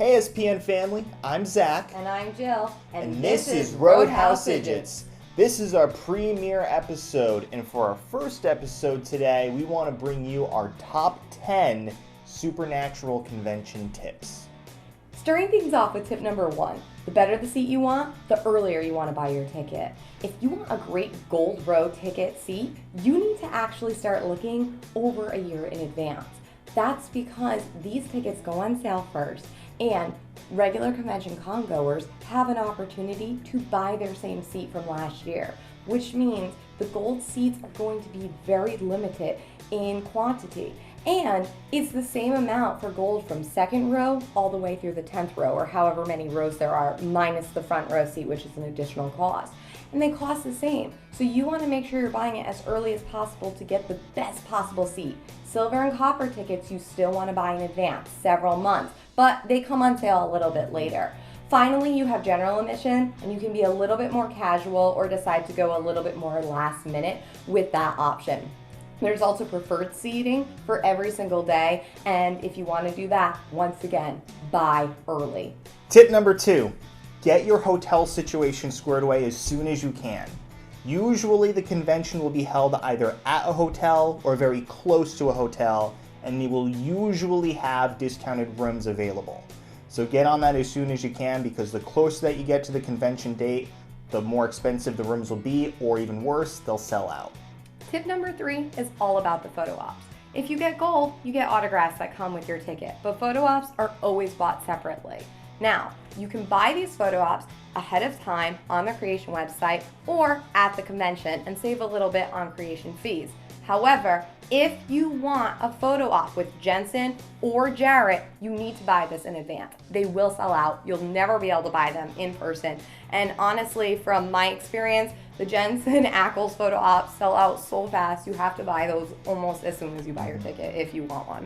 Hey SPN family, I'm Zach. And I'm Jill. And this is Roadhouse Idiots. This is our premiere episode, and for our first episode today, we want to bring you our top 10 supernatural convention tips. Starting things off with tip number 1. The better the seat you want, the earlier you want to buy your ticket. If you want a great gold row ticket seat, you need to actually start looking over a year in advance. That's because these tickets go on sale first, and regular convention congoers have an opportunity to buy their same seat from last year, which means the gold seats are going to be very limited in quantity. And it's the same amount for gold from second row all the way through the 10th row, or however many rows there are, minus the front row seat, which is an additional cost. And they cost the same. So you want to make sure you're buying it as early as possible to get the best possible seat. Silver and copper tickets you still want to buy in advance, several months, but they come on sale a little bit later. Finally, you have general admission, and you can be a little bit more casual or decide to go a little bit more last minute with that option. There's also preferred seating for every single day, and if you want to do that, once again, buy early. Tip number 2, get your hotel situation squared away as soon as you can. Usually the convention will be held either at a hotel or very close to a hotel, and they will usually have discounted rooms available. So get on that as soon as you can, because the closer that you get to the convention date, the more expensive the rooms will be, or even worse, they'll sell out. Tip number 3 is all about the photo ops. If you get gold, you get autographs that come with your ticket, but photo ops are always bought separately. Now, you can buy these photo ops ahead of time on the creation website or at the convention and save a little bit on creation fees. However, if you want a photo op with Jensen or Jarrett, you need to buy this in advance. They will sell out. You'll never be able to buy them in person. And honestly, from my experience, the Jensen Ackles photo ops sell out so fast, you have to buy those almost as soon as you buy your ticket if you want one.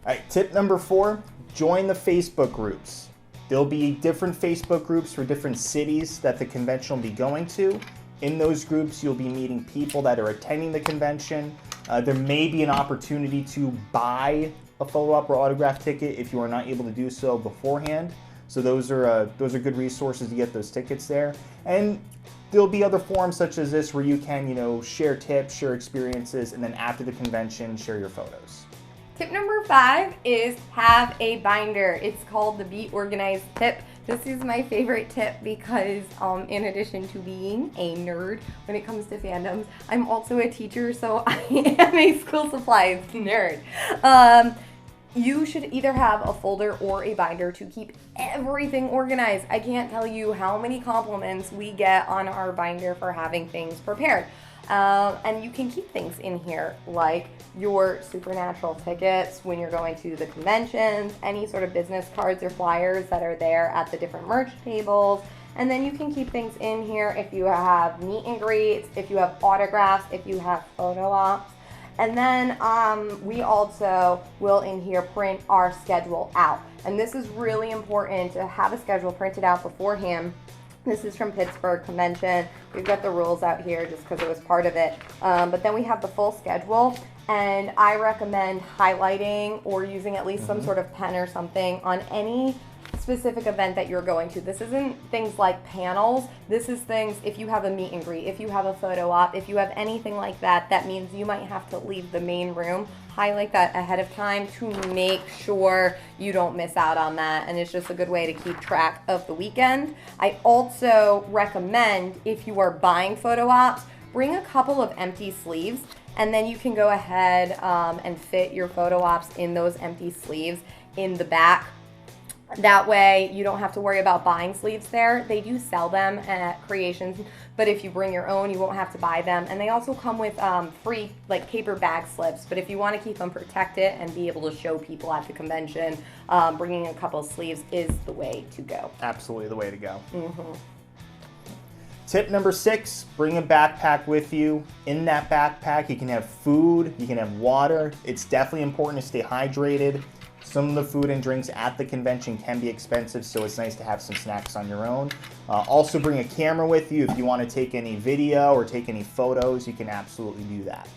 All right, tip number 4, join the Facebook groups. There'll be different Facebook groups for different cities that the convention will be going to. In those groups, you'll be meeting people that are attending the convention. There may be an opportunity to buy a photo op or autograph ticket if you are not able to do so beforehand. So those are good resources to get those tickets there. And there'll be other forums such as this where you can, share tips, share experiences, and then after the convention, share your photos. Tip number 5 is have a binder. It's called the Be Organized tip. This is my favorite tip because in addition to being a nerd when it comes to fandoms, I'm also a teacher, so I am a school supplies nerd. You should either have a folder or a binder to keep everything organized. I can't tell you how many compliments we get on our binder for having things prepared. And you can keep things in here like your supernatural tickets when you're going to the conventions, any sort of business cards or flyers that are there at the different merch tables. And then you can keep things in here if you have meet and greets, if you have autographs, if you have photo ops. And then we also will in here print our schedule out. And this is really important to have a schedule printed out beforehand. This is from Pittsburgh Convention. We've got the rules out here just because it was part of it. But then we have the full schedule, and I recommend highlighting or using at least some sort of pen or something on any specific event that you're going to. This isn't things like panels. This is things if you have a meet and greet, if you have a photo op, if you have anything like that, that means you might have to leave the main room. Highlight that ahead of time to make sure you don't miss out on that, and it's just a good way to keep track of the weekend. I also recommend, if you are buying photo ops, bring a couple of empty sleeves, and then you can go ahead and fit your photo ops in those empty sleeves in the back. That way you don't have to worry about buying sleeves there. They do sell them at Creations, but if you bring your own, you won't have to buy them. And they also come with free paper bag slips, but if you want to keep them protected and be able to show people at the convention, bringing a couple of sleeves is the way to go. Absolutely the way to go. Tip number 6, bring a backpack with you. In that backpack, you can have food, you can have water. It's definitely important to stay hydrated. Some of the food and drinks at the convention can be expensive, so it's nice to have some snacks on your own. Also bring a camera with you if you want to take any video or take any photos. You can absolutely do that.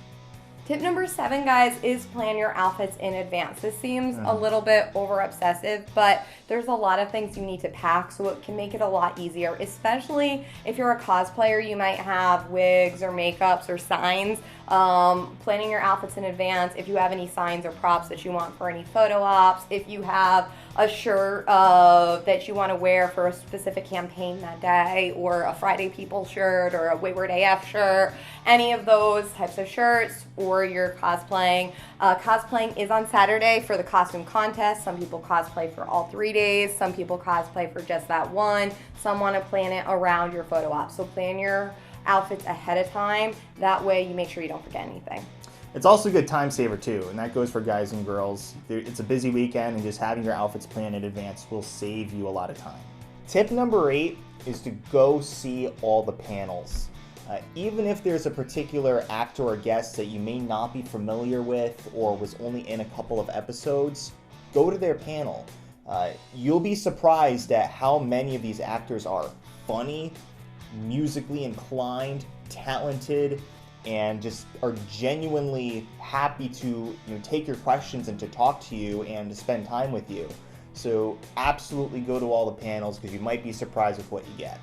Tip number 7, guys, is plan your outfits in advance. This seems a little bit over obsessive, but there's a lot of things you need to pack, so it can make it a lot easier, especially if you're a cosplayer. You might have wigs or makeups or signs. Planning your outfits in advance, if you have any signs or props that you want for any photo ops, if you have a shirt that you want to wear for a specific campaign that day, or a Friday People shirt, or a Wayward AF shirt, any of those types of shirts, or you're cosplaying. Cosplaying is on Saturday for the costume contest. Some people cosplay for all 3 days. Some people cosplay for just that one. Some want to plan it around your photo op. So plan your outfits ahead of time. That way you make sure you don't forget anything. It's also a good time saver too, and that goes for guys and girls. It's a busy weekend, and just having your outfits planned in advance will save you a lot of time. Tip number 8 is to go see all the panels. Even if there's a particular actor or guest that you may not be familiar with or was only in a couple of episodes, go to their panel. You'll be surprised at how many of these actors are funny, musically inclined, talented, and just are genuinely happy to take your questions and to talk to you and to spend time with you. So absolutely go to all the panels, because you might be surprised with what you get.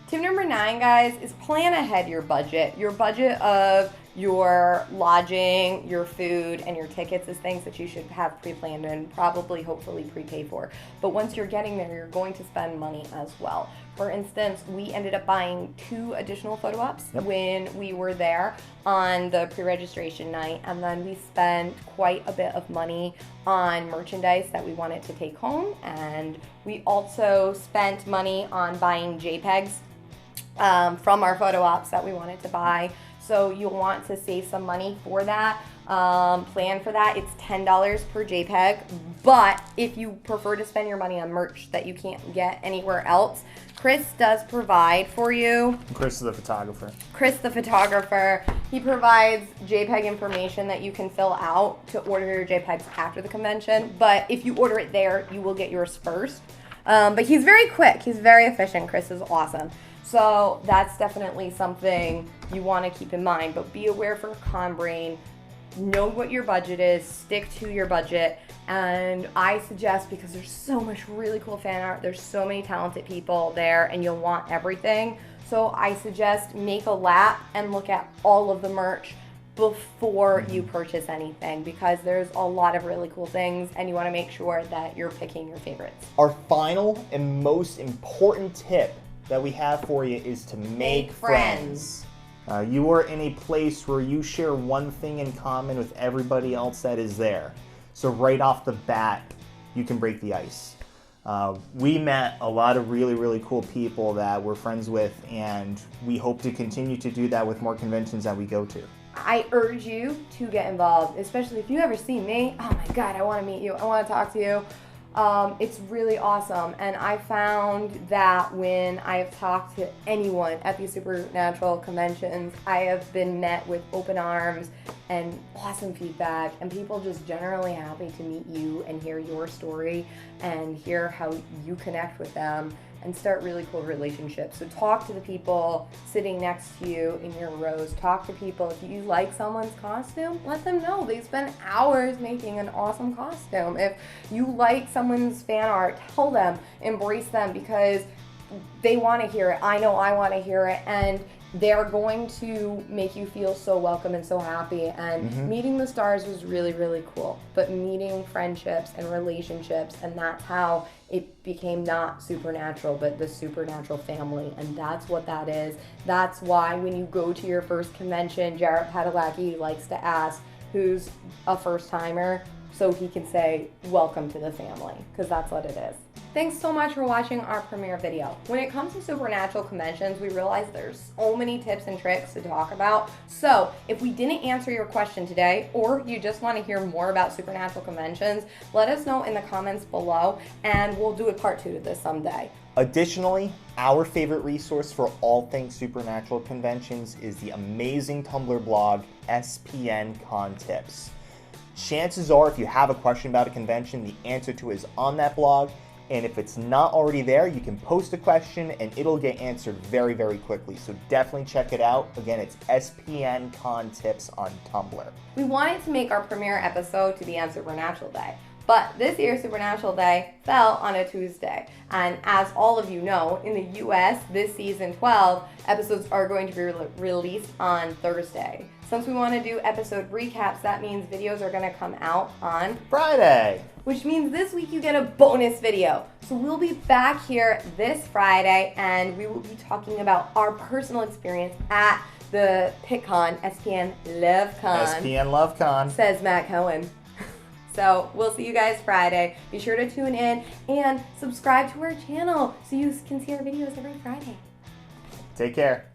Tip number 9, guys, is plan ahead your budget. Your budget of your lodging, your food, and your tickets is things that you should have pre-planned and probably, hopefully, prepaid for. But once you're getting there, you're going to spend money as well. For instance, we ended up buying 2 additional photo ops when we were there on the pre-registration night, and then we spent quite a bit of money on merchandise that we wanted to take home, and we also spent money on buying JPEGs from our photo ops that we wanted to buy. So you'll want to save some money for that. Plan for that. It's $10 per JPEG, but if you prefer to spend your money on merch that you can't get anywhere else, Chris does provide for you. Chris is the photographer. Chris the photographer. He provides JPEG information that you can fill out to order your JPEGs after the convention, but if you order it there, you will get yours first. But he's very quick. He's very efficient. Chris is awesome. So that's definitely something you want to keep in mind, but be aware for Con Brain. Know what your budget is, stick to your budget, and I suggest, because there's so much really cool fan art, there's so many talented people there, and you'll want everything. So I suggest make a lap and look at all of the merch before you purchase anything, because there's a lot of really cool things, and you want to make sure that you're picking your favorites. Our final and most important tip that we have for you is to make friends. You are in a place where you share one thing in common with everybody else that is there. So right off the bat, you can break the ice. We met a lot of really, really cool people that we're friends with, and we hope to continue to do that with more conventions that we go to. I urge you to get involved, especially if you ever see me. Oh my God, I want to meet you. I want to talk to you. It's really awesome, and I found that when I have talked to anyone at these Supernatural conventions, I have been met with open arms and awesome feedback, and people just generally happy to meet you and hear your story and hear how you connect with them and start really cool relationships. So talk to the people sitting next to you in your rows. Talk to people. If you like someone's costume, let them know. They spend hours making an awesome costume. If you like someone's fan art, tell them, embrace them, because they want to hear it. I know I want to hear it, and they're going to make you feel so welcome and so happy. And meeting the stars was really, really cool. But meeting friendships and relationships, and that's how it became not Supernatural, but the Supernatural family. And that's what that is. That's why when you go to your first convention, Jarrett Padalecki likes to ask who's a first timer, so he can say, welcome to the family, because that's what it is. Thanks so much for watching our premiere video. When it comes to Supernatural conventions, we realize there's so many tips and tricks to talk about. So if we didn't answer your question today, or you just want to hear more about Supernatural conventions, let us know in the comments below, and we'll do a part 2 to this someday. Additionally, our favorite resource for all things Supernatural conventions is the amazing Tumblr blog, SPN Con Tips. Chances are, if you have a question about a convention, the answer to it is on that blog, And if it's not already there, you can post a question and it'll get answered very, very quickly. So definitely check it out. Again, it's SPN Con Tips on Tumblr. We wanted to make our premiere episode to be on Supernatural Day, but this year's Supernatural Day fell on a Tuesday. And as all of you know, in the US, this season 12, episodes are going to be released on Thursday. Since we want to do episode recaps, that means videos are going to come out on Friday. Which means this week you get a bonus video. So we'll be back here this Friday and we will be talking about our personal experience at the PitCon, SPN LoveCon. SPN LoveCon. Says Matt Cohen. So we'll see you guys Friday. Be sure to tune in and subscribe to our channel so you can see our videos every Friday. Take care.